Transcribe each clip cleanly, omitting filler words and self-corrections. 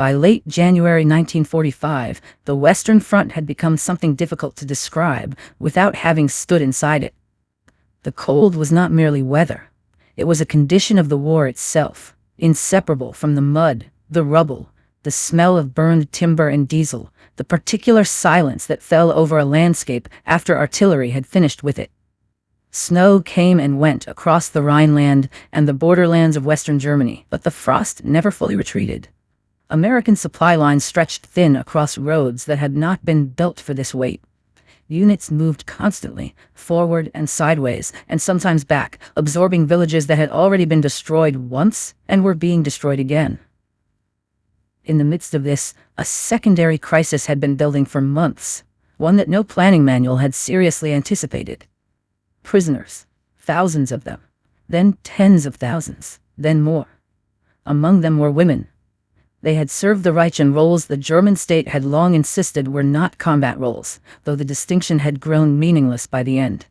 By late January 1945, the Western Front had become something difficult to describe without having stood inside it. The cold was not merely weather. It was a condition of the war itself, inseparable from the mud, the rubble, the smell of burned timber and diesel, the particular silence that fell over a landscape after artillery had finished with it. Snow came and went across the Rhineland and the borderlands of Western Germany, but the frost never fully retreated. American supply lines stretched thin across roads that had not been built for this weight. Units moved constantly, forward and sideways, and sometimes back, absorbing villages that had already been destroyed once and were being destroyed again. In the midst of this, a secondary crisis had been building for months, one that no planning manual had seriously anticipated. Prisoners, thousands of them, then tens of thousands, then more. Among them were women. They had served the Reich in roles the German state had long insisted were not combat roles, though the distinction had grown meaningless by the end.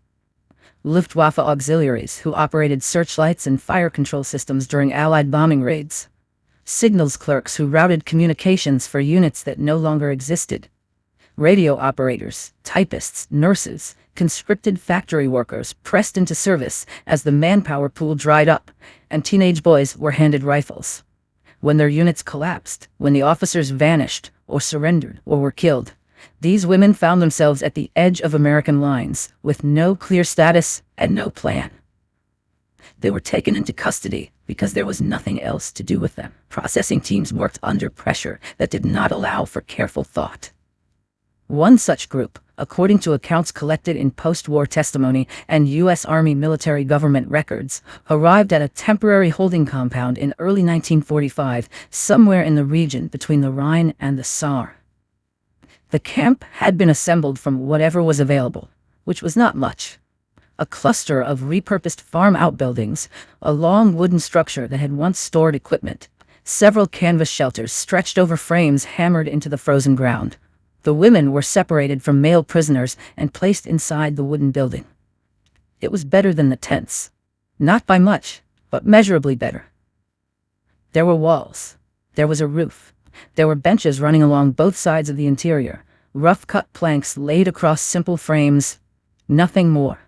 Luftwaffe auxiliaries who operated searchlights and fire control systems during Allied bombing raids. Signals clerks who routed communications for units that no longer existed. Radio operators, typists, nurses, conscripted factory workers pressed into service as the manpower pool dried up, and teenage boys were handed rifles. When their units collapsed, when the officers vanished or surrendered or were killed, these women found themselves at the edge of American lines, with no clear status and no plan. They were taken into custody because there was nothing else to do with them. Processing teams worked under pressure that did not allow for careful thought. One such group, according to accounts collected in post-war testimony and U.S. Army military government records, arrived at a temporary holding compound in early 1945, somewhere in the region between the Rhine and the Saar. The camp had been assembled from whatever was available, which was not much. A cluster of repurposed farm outbuildings, a long wooden structure that had once stored equipment, several canvas shelters stretched over frames hammered into the frozen ground. The women were separated from male prisoners and placed inside the wooden building. It was better than the tents. Not by much, but measurably better. There were walls. There was a roof. There were benches running along both sides of the interior, rough-cut planks laid across simple frames. Nothing more.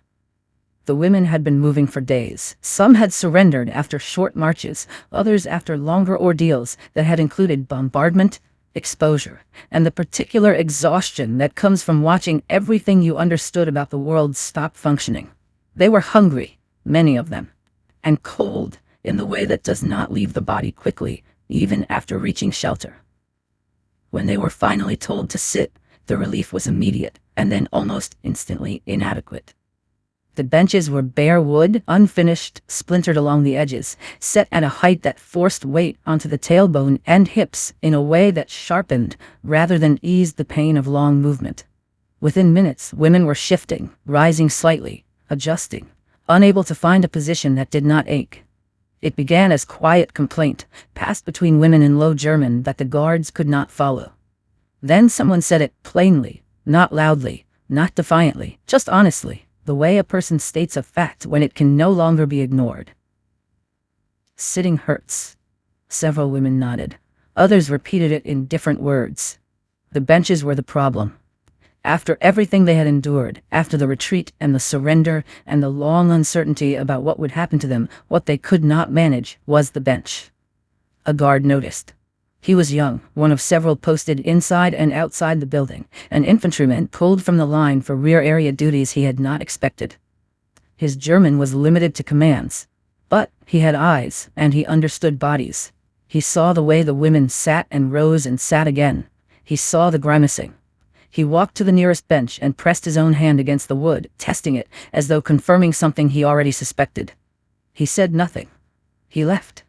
The women had been moving for days. Some had surrendered after short marches, others after longer ordeals that had included bombardment, exposure, and the particular exhaustion that comes from watching everything you understood about the world stop functioning. They were hungry, many of them, and cold in the way that does not leave the body quickly, even after reaching shelter. When they were finally told to sit, the relief was immediate, and then almost instantly inadequate. The benches were bare wood, unfinished, splintered along the edges, set at a height that forced weight onto the tailbone and hips in a way that sharpened rather than eased the pain of long movement. Within minutes, women were shifting, rising slightly, adjusting, unable to find a position that did not ache. It began as quiet complaint, passed between women in Low German that the guards could not follow. Then someone said it plainly, not loudly, not defiantly, just honestly. The way a person states a fact when it can no longer be ignored. Sitting hurts. Several women nodded. Others repeated it in different words. The benches were the problem. After everything they had endured, after the retreat and the surrender and the long uncertainty about what would happen to them, what they could not manage was the bench. A guard noticed. He was young, one of several posted inside and outside the building, an infantryman pulled from the line for rear area duties he had not expected. His German was limited to commands, but he had eyes, and he understood bodies. He saw the way the women sat and rose and sat again. He saw the grimacing. He walked to the nearest bench and pressed his own hand against the wood, testing it, as though confirming something he already suspected. He said nothing. He left.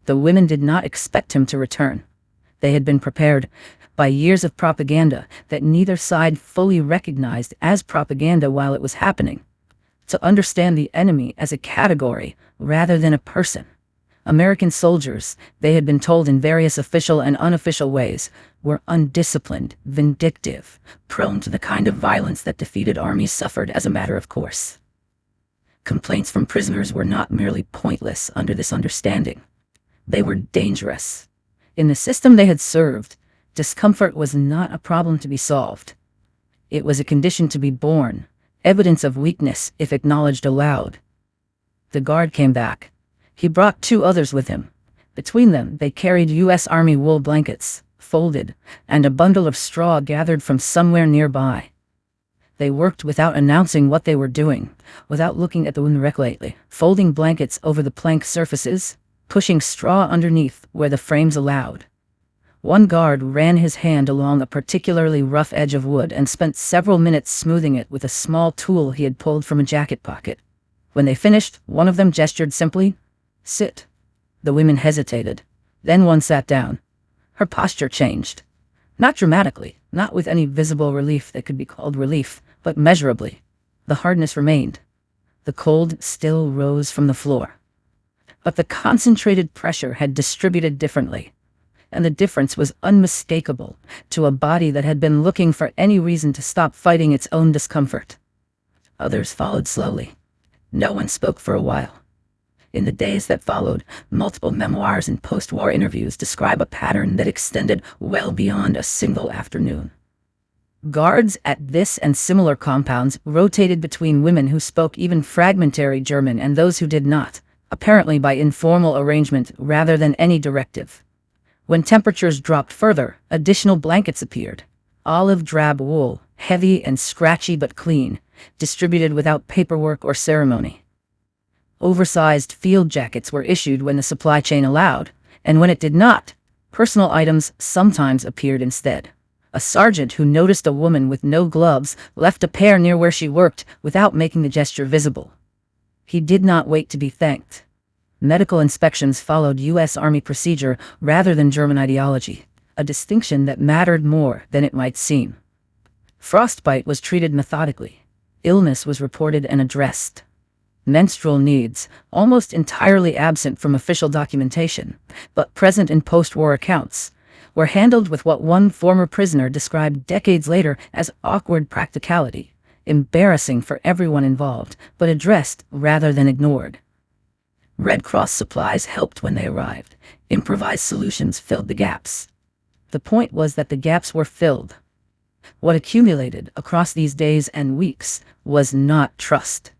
The women did not expect him to return. They had been prepared by years of propaganda that neither side fully recognized as propaganda while it was happening, to understand the enemy as a category rather than a person. American soldiers, they had been told in various official and unofficial ways, were undisciplined, vindictive, prone to the kind of violence that defeated armies suffered as a matter of course. Complaints from prisoners were not merely pointless under this understanding. They were dangerous. In the system they had served, discomfort was not a problem to be solved. It was a condition to be borne, evidence of weakness if acknowledged aloud. The guard came back. He brought 2 others with him. Between them, they carried U.S. Army wool blankets, folded, and a bundle of straw gathered from somewhere nearby. They worked without announcing what they were doing, without looking at the wind regularly, folding blankets over the plank surfaces, pushing straw underneath where the frames allowed. One guard ran his hand along a particularly rough edge of wood and spent several minutes smoothing it with a small tool he had pulled from a jacket pocket. When they finished, one of them gestured simply, "Sit." The women hesitated. Then one sat down. Her posture changed. Not dramatically, not with any visible relief that could be called relief, but measurably. The hardness remained. The cold still rose from the floor. But the concentrated pressure had distributed differently, and the difference was unmistakable to a body that had been looking for any reason to stop fighting its own discomfort. Others followed slowly. No one spoke for a while. In the days that followed, multiple memoirs and post-war interviews describe a pattern that extended well beyond a single afternoon. Guards at this and similar compounds rotated between women who spoke even fragmentary German and those who did not, apparently by informal arrangement rather than any directive. When temperatures dropped further, additional blankets appeared. Olive drab wool, heavy and scratchy but clean, distributed without paperwork or ceremony. Oversized field jackets were issued when the supply chain allowed, and when it did not, personal items sometimes appeared instead. A sergeant who noticed a woman with no gloves left a pair near where she worked without making the gesture visible. He did not wait to be thanked. Medical inspections followed U.S. Army procedure rather than German ideology, a distinction that mattered more than it might seem. Frostbite was treated methodically. Illness was reported and addressed. Menstrual needs, almost entirely absent from official documentation, but present in post-war accounts, were handled with what one former prisoner described decades later as awkward practicality, embarrassing for everyone involved, but addressed rather than ignored. Red Cross supplies helped when they arrived. Improvised solutions filled the gaps. The point was that the gaps were filled. What accumulated across these days and weeks was not trust.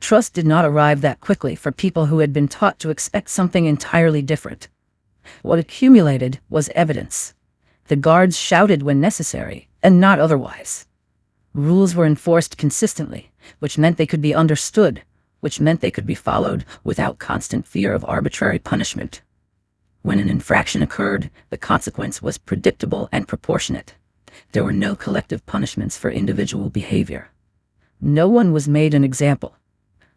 Trust did not arrive that quickly for people who had been taught to expect something entirely different. What accumulated was evidence. The guards shouted when necessary, and not otherwise. Rules were enforced consistently, which meant they could be understood, which meant they could be followed without constant fear of arbitrary punishment. When an infraction occurred, the consequence was predictable and proportionate. There were no collective punishments for individual behavior. No one was made an example.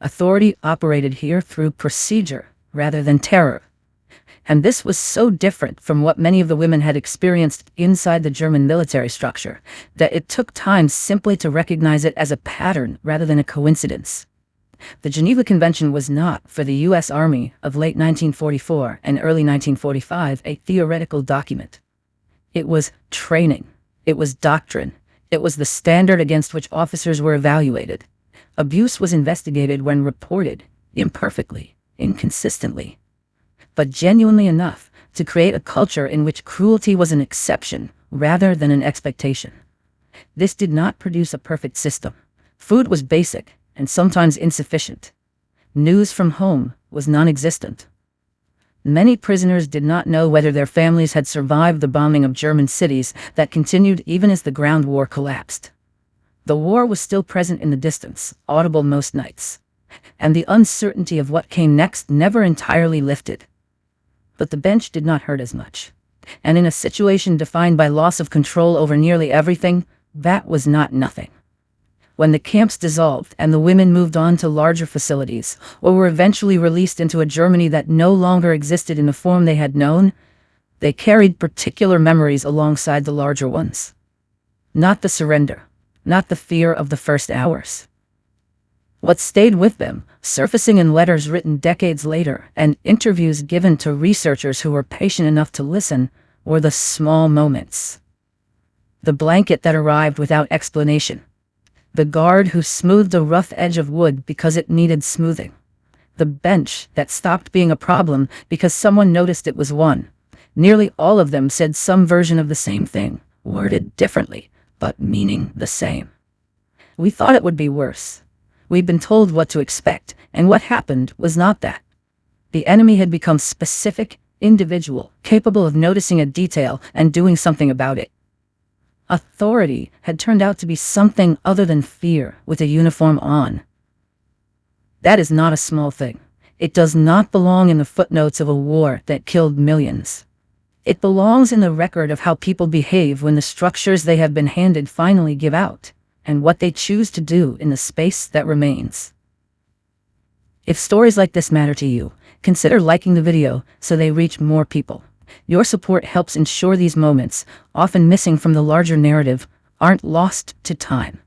Authority operated here through procedure rather than terror. And this was so different from what many of the women had experienced inside the German military structure that it took time simply to recognize it as a pattern rather than a coincidence. The Geneva Convention was not, for the U.S. Army of late 1944 and early 1945, a theoretical document. It was training. It was doctrine. It was the standard against which officers were evaluated. Abuse was investigated when reported, imperfectly, inconsistently, but genuinely enough to create a culture in which cruelty was an exception rather than an expectation. This did not produce a perfect system. Food was basic and sometimes insufficient. News from home was non-existent. Many prisoners did not know whether their families had survived the bombing of German cities that continued even as the ground war collapsed. The war was still present in the distance, audible most nights, and the uncertainty of what came next never entirely lifted. But the bench did not hurt as much, and in a situation defined by loss of control over nearly everything, that was not nothing. When the camps dissolved and the women moved on to larger facilities, or were eventually released into a Germany that no longer existed in the form they had known, they carried particular memories alongside the larger ones. Not the surrender. Not the fear of the first hours. What stayed with them, surfacing in letters written decades later and interviews given to researchers who were patient enough to listen, were the small moments. The blanket that arrived without explanation. The guard who smoothed a rough edge of wood because it needed smoothing. The bench that stopped being a problem because someone noticed it was one. Nearly all of them said some version of the same thing, worded differently, but meaning the same. We thought it would be worse. We'd been told what to expect, and what happened was not that. The enemy had become specific, individual, capable of noticing a detail and doing something about it. Authority had turned out to be something other than fear with a uniform on. That is not a small thing. It does not belong in the footnotes of a war that killed millions. It belongs in the record of how people behave when the structures they have been handed finally give out, and what they choose to do in the space that remains. If stories like this matter to you, consider liking the video so they reach more people. Your support helps ensure these moments, often missing from the larger narrative, aren't lost to time.